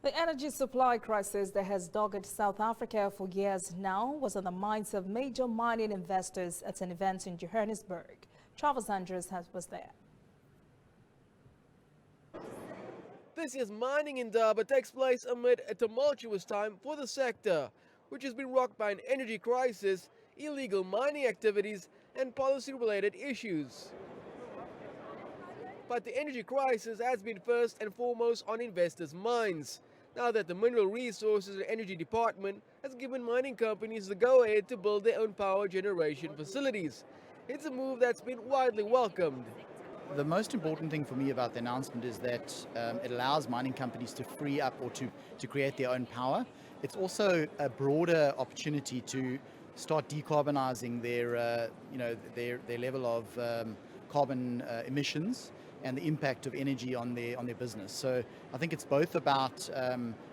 The energy supply crisis that has dogged South Africa for years now was on the minds of major mining investors at an event in Johannesburg. Travis Andrews was there. This year's mining indaba takes place amid a tumultuous time for the sector, which has been rocked by an energy crisis, illegal mining activities and policy-related issues. But the energy crisis has been first and foremost on investors' minds, now that the Mineral Resources and Energy Department has given mining companies the go-ahead to build their own power generation facilities. It's a move that's been widely welcomed. The most important thing for me about the announcement is that it allows mining companies to free up or to create their own power. It's also a broader opportunity to start decarbonizing their level of carbon emissions and the impact of energy on their business. So I think it's both about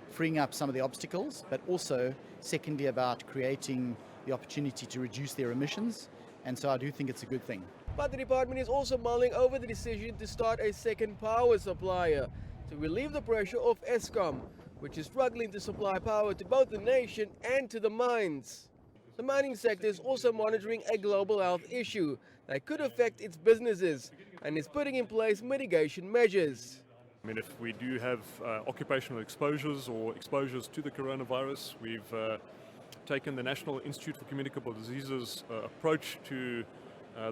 freeing up some of the obstacles, but also secondly about creating the opportunity to reduce their emissions. And so I do think it's a good thing. But the department is also mulling over the decision to start a second power supplier to relieve the pressure of Eskom, which is struggling to supply power to both the nation and to the mines. The mining sector is also monitoring a global health issue that could affect its businesses and is putting in place mitigation measures. I mean, if we do have occupational exposures or exposures to the coronavirus, we've taken the National Institute for Communicable Diseases approach to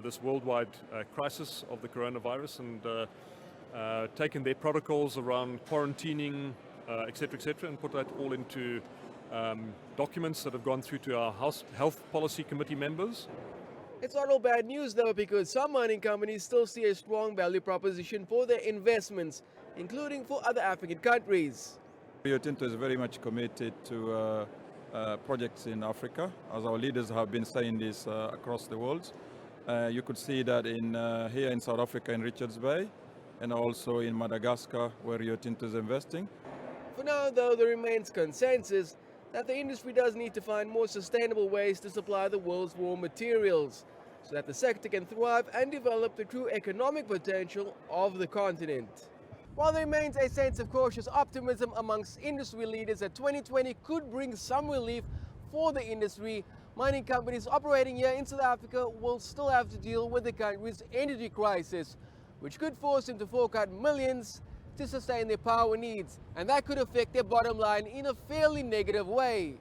this worldwide crisis of the coronavirus and taken their protocols around quarantining, etc., and put that all into documents that have gone through to our Health Policy Committee members. It's not all bad news though, because some mining companies still see a strong value proposition for their investments, including for other African countries. Rio Tinto is very much committed to projects in Africa, as our leaders have been saying this across the world. You could see that here in South Africa in Richards Bay and also in Madagascar where Rio Tinto is investing. For now though, there remains consensus that the industry does need to find more sustainable ways to supply the world's raw materials so that the sector can thrive and develop the true economic potential of the continent. While there remains a sense of cautious optimism amongst industry leaders that 2020 could bring some relief for the industry, mining companies operating here in South Africa will still have to deal with the country's energy crisis, which could force them to fork out millions to sustain their power needs, and that could affect their bottom line in a fairly negative way.